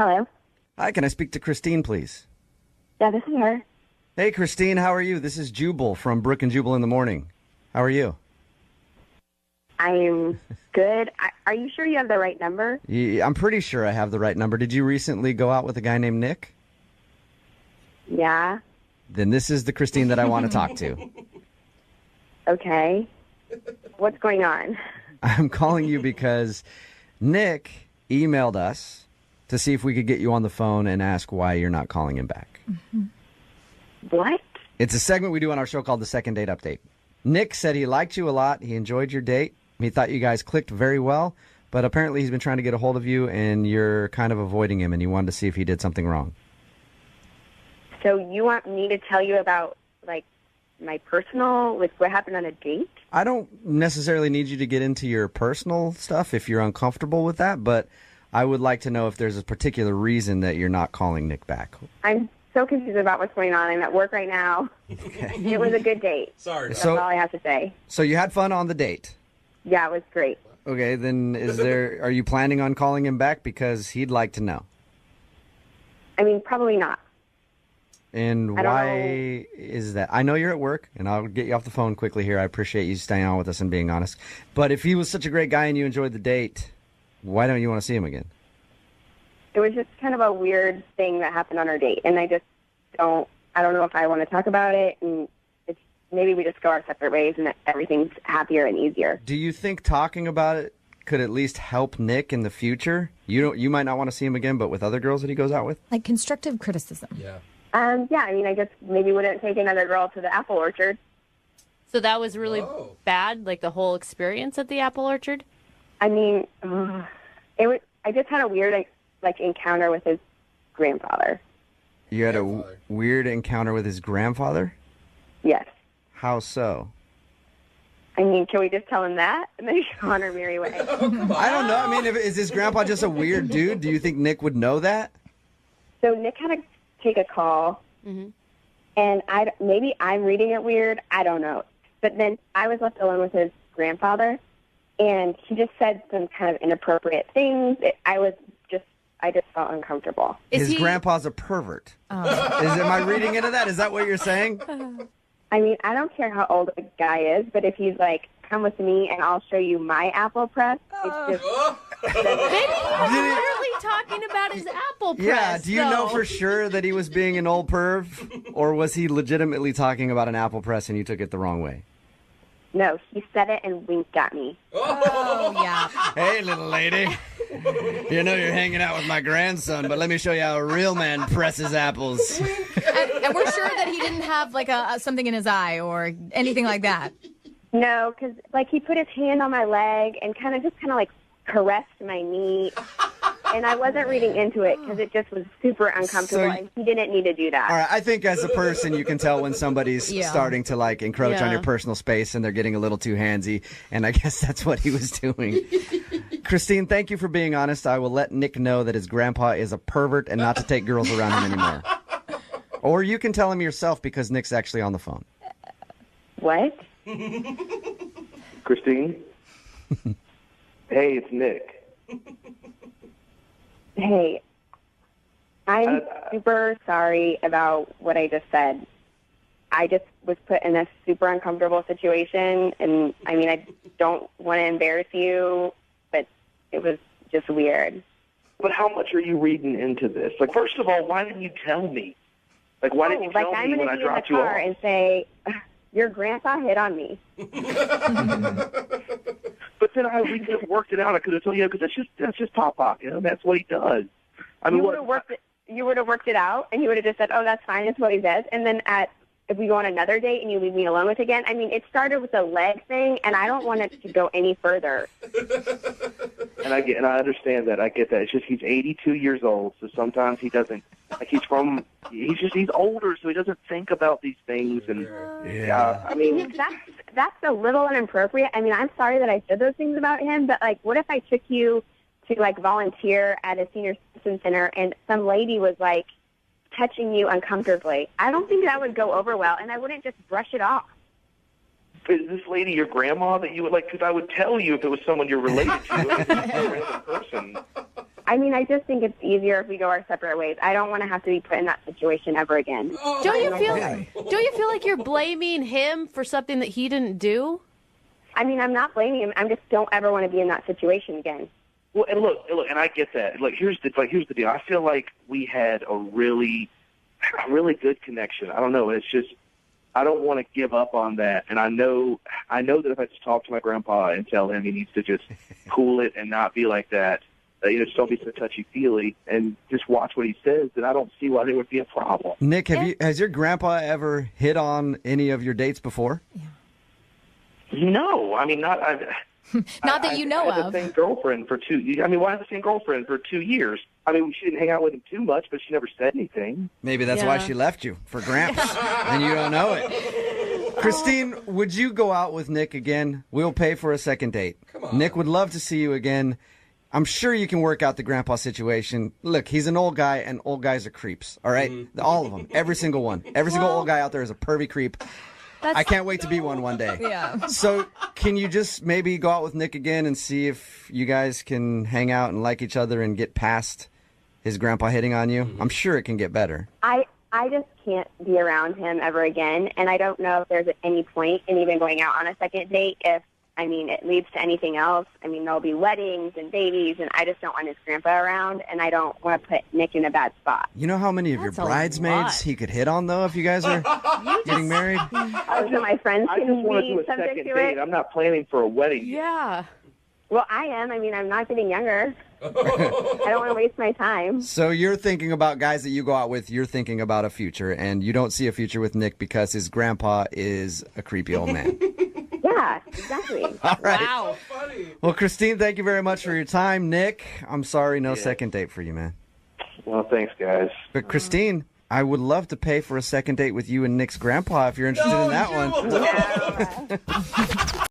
Hello. Hi, can I speak to Christine, please? Yeah, this is her. Hey, Christine, how are you? This is Jubal from Brook and Jubal in the Morning. How are you? I'm good. Are you sure you have the right number? Yeah, I'm pretty sure I have the right number. Did you recently go out with a guy named Nick? Yeah. Then this is the Christine that I want to talk to. Okay. What's going on? I'm calling you because Nick emailed us to see if we could get you on the phone and ask why you're not calling him back. What? It's a segment we do on our show called The Second Date Update. Nick said he liked you a lot. He enjoyed your date. He thought you guys clicked very well, but apparently he's been trying to get a hold of you and you're kind of avoiding him and you wanted to see if he did something wrong. So you want me to tell you about, like, my personal, like, what happened on a date? I don't necessarily need you to get into your personal stuff if you're uncomfortable with that, but I would like to know if there's a particular reason that you're not calling Nick back. I'm so confused about what's going on. I'm at work right now. Okay. It was a good date. Sorry. That's all I have to say. So you had fun on the date. Yeah, it was great. Okay, then are you planning on calling him back because he'd like to know? I mean, probably not. And I don't why is that? I know you're at work, and I'll get you off the phone quickly here. I appreciate you staying on with us and being honest. But if he was such a great guy and you enjoyed the date, why don't you want to see him again? It was just kind of a weird thing that happened on our date, and I don't know if I want to talk about it, and maybe we just go our separate ways and everything's happier and easier. Do you think talking about it could at least help Nick in the future? You might not want to see him again, but with other girls that he goes out with? Like constructive criticism. Yeah. Yeah, I mean, I just maybe wouldn't take another girl to the apple orchard. So that was really bad, like the whole experience at the apple orchard? I mean, I just had a weird, encounter with his grandfather. You had a weird encounter with his grandfather? Yes. How so? I mean, can we just tell him that? And then he can go on our merry way. I don't know. I mean, is his grandpa just a weird dude? Do you think Nick would know that? So Nick had to take a call, and maybe I'm reading it weird. I don't know. But then I was left alone with his grandfather, and he just said some kind of inappropriate things. I just felt uncomfortable. His grandpa's a pervert. Am I reading into that? Is that what you're saying? I mean, I don't care how old a guy is, but if he's like, come with me and I'll show you my apple press, it's just... Maybe he was literally talking about his apple press. Yeah, do you know for sure that he was being an old perv? Or was he legitimately talking about an apple press and you took it the wrong way? No, he said it and winked at me. Oh, yeah. Hey, little lady. You know you're hanging out with my grandson, but let me show you how a real man presses apples. And we're sure that he didn't have like something in his eye or anything like that. No, because he put his hand on my leg and kind of caressed my knee, and I wasn't reading into it because it just was super uncomfortable, and he didn't need to do that. All right, I think as a person you can tell when somebody's starting to encroach on your personal space and they're getting a little too handsy, and I guess that's what he was doing. Christine, thank you for being honest. I will let Nick know that his grandpa is a pervert and not to take girls around him anymore. Or you can tell him yourself because Nick's actually on the phone. What? Christine? Hey, it's Nick. Hey, I'm super sorry about what I just said. I just was put in a super uncomfortable situation, and I mean, I don't want to embarrass you, but it was just weird. But how much are you reading into this? First of all, why didn't you tell me? Why didn't you tell me when I dropped you off? I'm going to be in the car and say, your grandpa hit on me. But then we could have worked it out. I could have told you, because that's just Papa. That's what he does. I mean, you would have worked it out, and you would have just said, oh, that's fine, that's what he does. And then if we go on another date and you leave me alone with again, I mean, it started with a leg thing, and I don't want it to go any further. And I understand that. I get that. It's just he's 82 years old, so sometimes he doesn't. He's older, so he doesn't think about these things. And I mean, that's a little inappropriate. I mean, I'm sorry that I said those things about him, but what if I took you to volunteer at a senior citizen center and some lady was touching you uncomfortably? I don't think that would go over well, and I wouldn't just brush it off. Is this lady your grandma that you would like? Because I would tell you if it was someone you're related to, if it's a random person. I mean, I just think it's easier if we go our separate ways. I don't want to have to be put in that situation ever again. Don't you feel like you're blaming him for something that he didn't do? I mean, I'm not blaming him. I just don't ever want to be in that situation again. Well, and look, and I get that. Here's the deal. I feel like we had a really good connection. I don't know. It's just I don't want to give up on that. And I know that if I just talk to my grandpa and tell him he needs to just cool it and not be like that, just don't be so touchy-feely and just watch what he says, then I don't see why there would be a problem. Nick, has your grandpa ever hit on any of your dates before? Yeah. No, I mean, not that you know I had of. the same girlfriend for 2 years. I mean, why have the same girlfriend for 2 years? I mean, she didn't hang out with him too much, but she never said anything. Maybe that's why she left you, for Gramps, and you don't know it. Christine, would you go out with Nick again? We'll pay for a second date. Come on. Nick would love to see you again. I'm sure you can work out the grandpa situation. Look, he's an old guy, and old guys are creeps, all right? All of them, every single one. Every single old guy out there is a pervy creep. I can't wait to be one day. Yeah. So can you just maybe go out with Nick again and see if you guys can hang out and like each other and get past his grandpa hitting on you? I'm sure it can get better. I just can't be around him ever again, and I don't know if there's any point in even going out on a second date if, I mean, it leads to anything else. I mean, there'll be weddings and babies, and I just don't want his grandpa around, and I don't want to put Nick in a bad spot. You know how many of your bridesmaids he could hit on, though, if you guys are getting married? Oh, so my friends I just can want to be do a subject second to date. it? I'm not planning for a wedding. Yeah. Well, I am. I mean, I'm not getting younger. I don't want to waste my time. So you're thinking about guys that you go out with, you're thinking about a future, and you don't see a future with Nick because his grandpa is a creepy old man. Yeah, exactly. All right. Wow. Well, Christine, thank you very much for your time. Nick, I'm sorry, no second date for you, man. Well, thanks, guys. But Christine, I would love to pay for a second date with you and Nick's grandpa if you're interested in that one. Yeah.